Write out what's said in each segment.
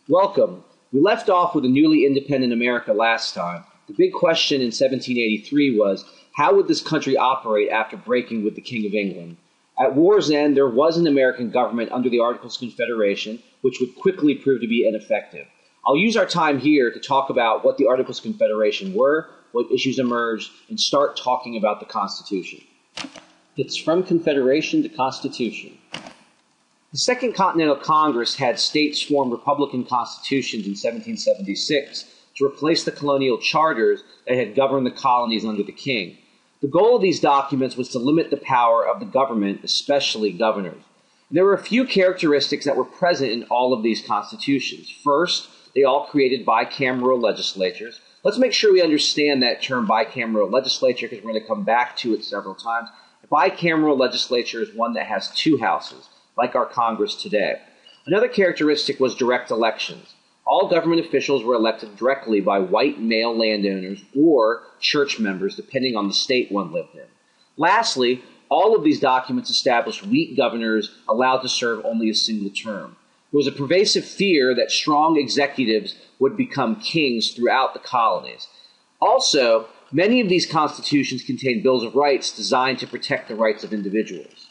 Welcome. We left off with a newly independent America last time. The big question in 1783 was, how would this country operate after breaking with the King of England? At war's end, there was an American government under the Articles of Confederation, which would quickly prove to be ineffective. I'll use our time here to talk about what the Articles of Confederation were, what issues emerged, and start talking about the Constitution. It's from Confederation to Constitution. The Second Continental Congress had states form Republican constitutions in 1776 to replace the colonial charters that had governed the colonies under the king. The goal of these documents was to limit the power of the government, especially governors. There were a few characteristics that were present in all of these constitutions. First, they all created bicameral legislatures. Let's make sure we understand that term bicameral legislature because we're going to come back to it several times. A bicameral legislature is one that has two houses, like our Congress today. Another characteristic was direct elections. All government officials were elected directly by white male landowners or church members, depending on the state one lived in. Lastly, all of these documents established weak governors allowed to serve only a single term. There was a pervasive fear that strong executives would become kings throughout the colonies. Also, many of these constitutions contained bills of rights designed to protect the rights of individuals.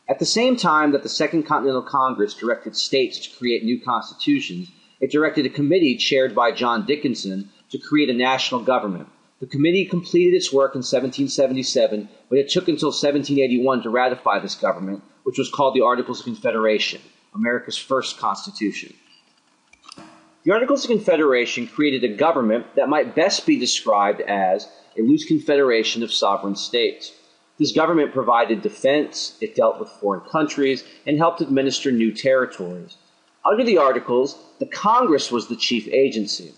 At the same time that the Second Continental Congress directed states to create new constitutions, it directed a committee chaired by John Dickinson to create a national government. The committee completed its work in 1777, but it took until 1781 to ratify this government, which was called the Articles of Confederation, America's first constitution. The Articles of Confederation created a government that might best be described as a loose confederation of sovereign states. This government provided defense, it dealt with foreign countries, and helped administer new territories. Under the Articles, the Congress was the chief agency.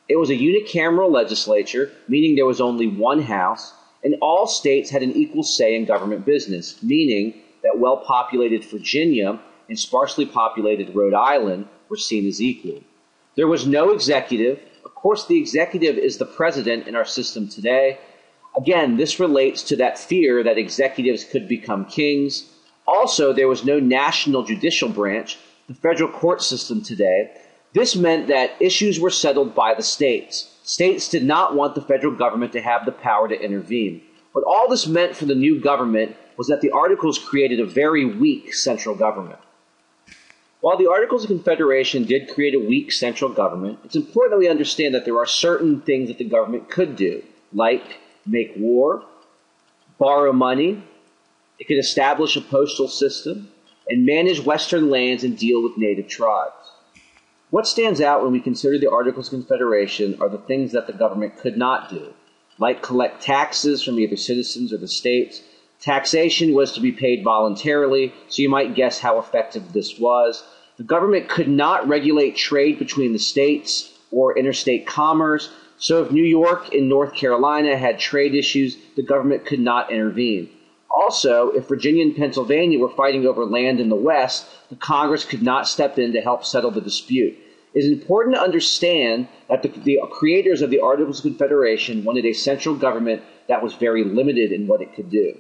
It was a unicameral legislature, meaning there was only one house, and all states had an equal say in government business, meaning that well-populated Virginia and sparsely populated Rhode Island were seen as equal. There was no executive. Of course, the executive is the president in our system today. Again, this relates to that fear that executives could become kings. Also, there was no national judicial branch, the federal court system today. This meant that issues were settled by the states. States did not want the federal government to have the power to intervene. What all this meant for the new government was that the Articles created a very weak central government. While the Articles of Confederation did create a weak central government, it's important that we understand that there are certain things that the government could do, like make war, borrow money, it could establish a postal system, and manage Western lands and deal with native tribes. What stands out when we consider the Articles of Confederation are the things that the government could not do, like collect taxes from either citizens or the states. Taxation was to be paid voluntarily, so you might guess how effective this was. The government could not regulate trade between the states or interstate commerce, so if New York and North Carolina had trade issues, the government could not intervene. Also, if Virginia and Pennsylvania were fighting over land in the West, the Congress could not step in to help settle the dispute. It is important to understand that the creators of the Articles of Confederation wanted a central government that was very limited in what it could do.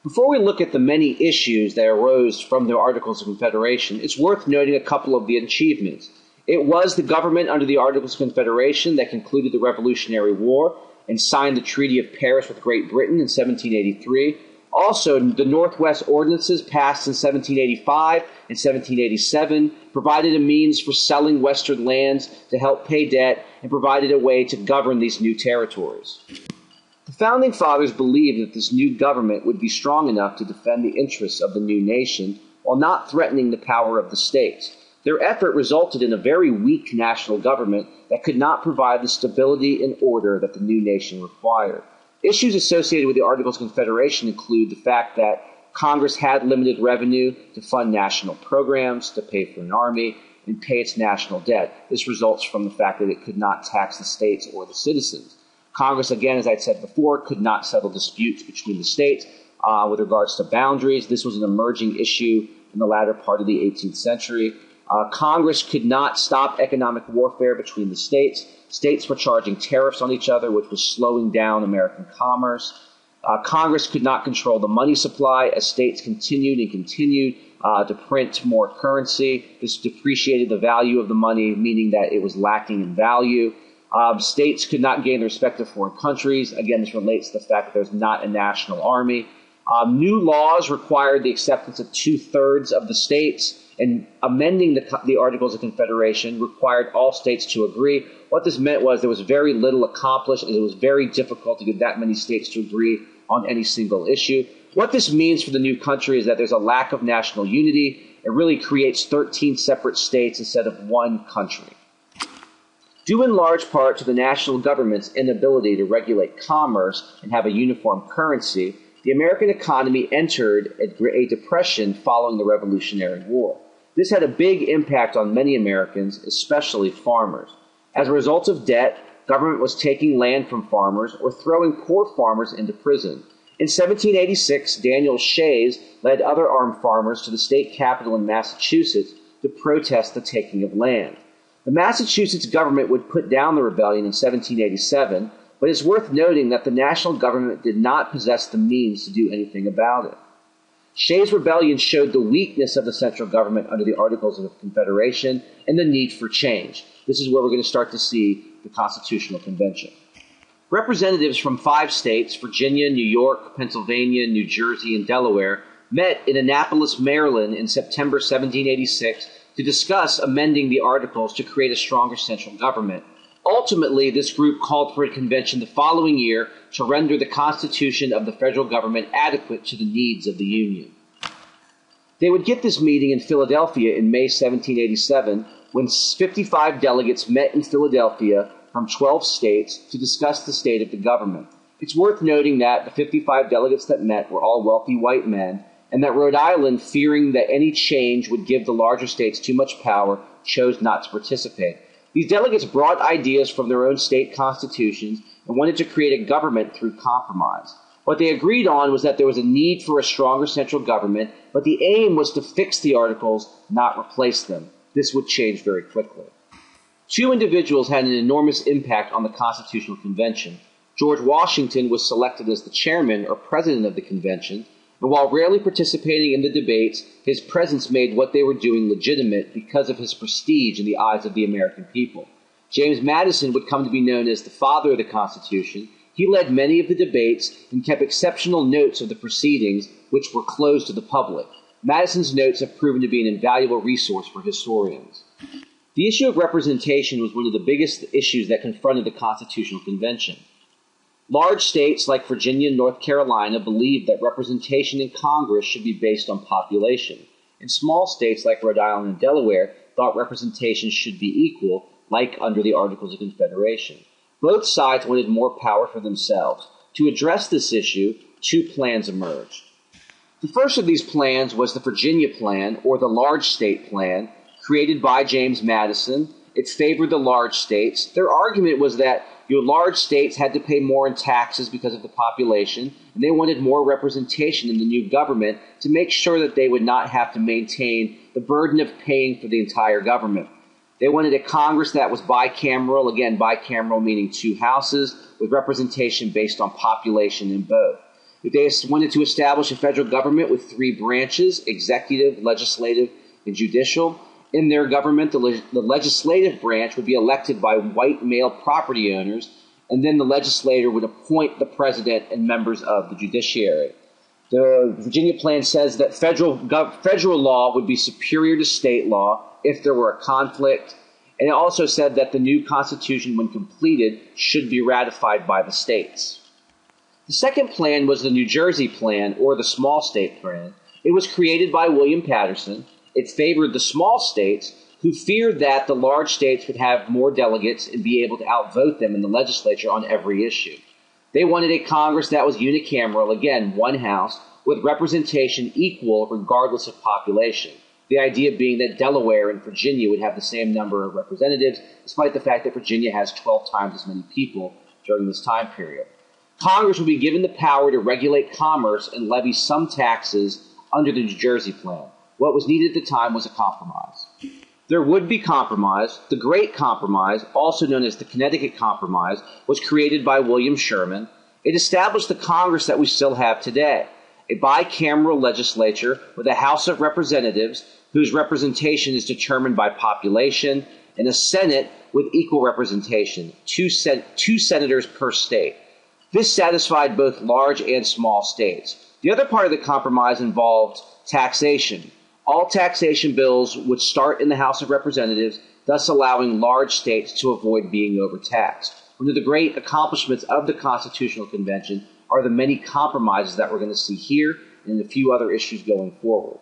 Before we look at the many issues that arose from the Articles of Confederation, it's worth noting a couple of the achievements. It was the government under the Articles of Confederation that concluded the Revolutionary War and signed the Treaty of Paris with Great Britain in 1783. Also, the Northwest Ordinances passed in 1785 and 1787 provided a means for selling Western lands to help pay debt and provided a way to govern these new territories. The Founding Fathers believed that this new government would be strong enough to defend the interests of the new nation while not threatening the power of the states. Their effort resulted in a very weak national government that could not provide the stability and order that the new nation required. Issues associated with the Articles of Confederation include the fact that Congress had limited revenue to fund national programs, to pay for an army, and pay its national debt. This results from the fact that it could not tax the states or the citizens. Congress, again, as I said before, could not settle disputes between the states with regards to boundaries. This was an emerging issue in the latter part of the 18th century. Congress could not stop economic warfare between the states. States were charging tariffs on each other, which was slowing down American commerce. Congress could not control the money supply as states continued to print more currency. This depreciated the value of the money, meaning that it was lacking in value. States could not gain the respect of foreign countries. Again, this relates to the fact that there's not a national army. New laws required the acceptance of 2/3 of the states, and amending the Articles of Confederation required all states to agree. What this meant was there was very little accomplished, and it was very difficult to get that many states to agree on any single issue. What this means for the new country is that there's a lack of national unity. It really creates 13 separate states instead of one country. Due in large part to the national government's inability to regulate commerce and have a uniform currency, the American economy entered a depression following the Revolutionary War. This had a big impact on many Americans, especially farmers. As a result of debt, government was taking land from farmers or throwing poor farmers into prison. In 1786, Daniel Shays led other armed farmers to the state capitol in Massachusetts to protest the taking of land. The Massachusetts government would put down the rebellion in 1787, but it's worth noting that the national government did not possess the means to do anything about it. Shays Rebellion showed the weakness of the central government under the Articles of Confederation and the need for change. This is where we're going to start to see the Constitutional Convention. Representatives from 5 states, Virginia, New York, Pennsylvania, New Jersey, and Delaware, met in Annapolis, Maryland in September 1786 to discuss amending the Articles to create a stronger central government. Ultimately, this group called for a convention the following year to render the Constitution of the federal government adequate to the needs of the Union. They would get this meeting in Philadelphia in May 1787 when 55 delegates met in Philadelphia from 12 states to discuss the state of the government. It's worth noting that the 55 delegates that met were all wealthy white men, and that Rhode Island, fearing that any change would give the larger states too much power, chose not to participate. These delegates brought ideas from their own state constitutions and wanted to create a government through compromise. What they agreed on was that there was a need for a stronger central government, but the aim was to fix the Articles, not replace them. This would change very quickly. 2 individuals had an enormous impact on the Constitutional Convention. George Washington was selected as the chairman or president of the convention, and while rarely participating in the debates, his presence made what they were doing legitimate because of his prestige in the eyes of the American people. James Madison would come to be known as the father of the Constitution. He led many of the debates and kept exceptional notes of the proceedings, which were closed to the public. Madison's notes have proven to be an invaluable resource for historians. The issue of representation was one of the biggest issues that confronted the Constitutional Convention. Large states like Virginia and North Carolina believed that representation in Congress should be based on population, and small states like Rhode Island and Delaware thought representation should be equal, like under the Articles of Confederation. Both sides wanted more power for themselves. To address this issue, 2 plans emerged. The first of these plans was the Virginia Plan, or the Large State Plan, created by James Madison. It favored the large states. Their argument was that large states had to pay more in taxes because of the population, and they wanted more representation in the new government to make sure that they would not have to maintain the burden of paying for the entire government. They wanted a Congress that was bicameral, again, bicameral meaning 2 houses, with representation based on population in both. If they wanted to establish a federal government with 3 branches, executive, legislative, and judicial, in their government, the legislative branch would be elected by white male property owners, and then the legislature would appoint the president and members of the judiciary. The Virginia Plan says that federal law would be superior to state law if there were a conflict, and it also said that the new Constitution, when completed, should be ratified by the states. The second plan was the New Jersey Plan, or the Small State Plan. It was created by William Patterson. It favored the small states, who feared that the large states would have more delegates and be able to outvote them in the legislature on every issue. They wanted a Congress that was unicameral, again, 1 house, with representation equal regardless of population. The idea being that Delaware and Virginia would have the same number of representatives, despite the fact that Virginia has 12 times as many people during this time period. Congress would be given the power to regulate commerce and levy some taxes under the New Jersey Plan. What was needed at the time was a compromise. There would be compromise. The Great Compromise, also known as the Connecticut Compromise, was created by William Sherman. It established the Congress that we still have today. a bicameral legislature with a House of Representatives whose representation is determined by population, and a Senate with equal representation, two senators per state. This satisfied both large and small states. The other part of the compromise involved taxation. All taxation bills would start in the House of Representatives, thus allowing large states to avoid being overtaxed. One of the great accomplishments of the Constitutional Convention are the many compromises that we're going to see here and a few other issues going forward.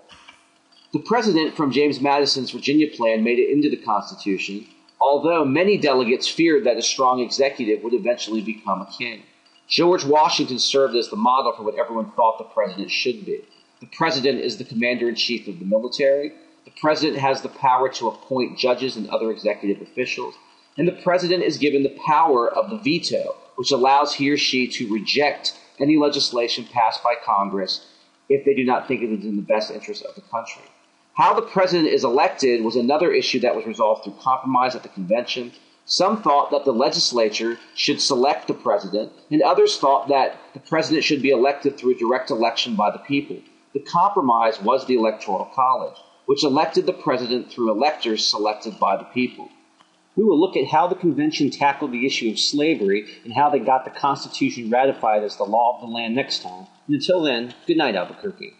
The president from James Madison's Virginia plan made it into the Constitution, although many delegates feared that a strong executive would eventually become a king. George Washington served as the model for what everyone thought the president should be. The president is the commander-in-chief of the military. The president has the power to appoint judges and other executive officials. And the president is given the power of the veto, which allows he or she to reject any legislation passed by Congress if they do not think it is in the best interest of the country. How the president is elected was another issue that was resolved through compromise at the convention. Some thought that the legislature should select the president, and others thought that the president should be elected through a direct election by the people. The compromise was the Electoral College, which elected the president through electors selected by the people. We will look at how the convention tackled the issue of slavery and how they got the Constitution ratified as the law of the land next time. And until then, good night, Albuquerque.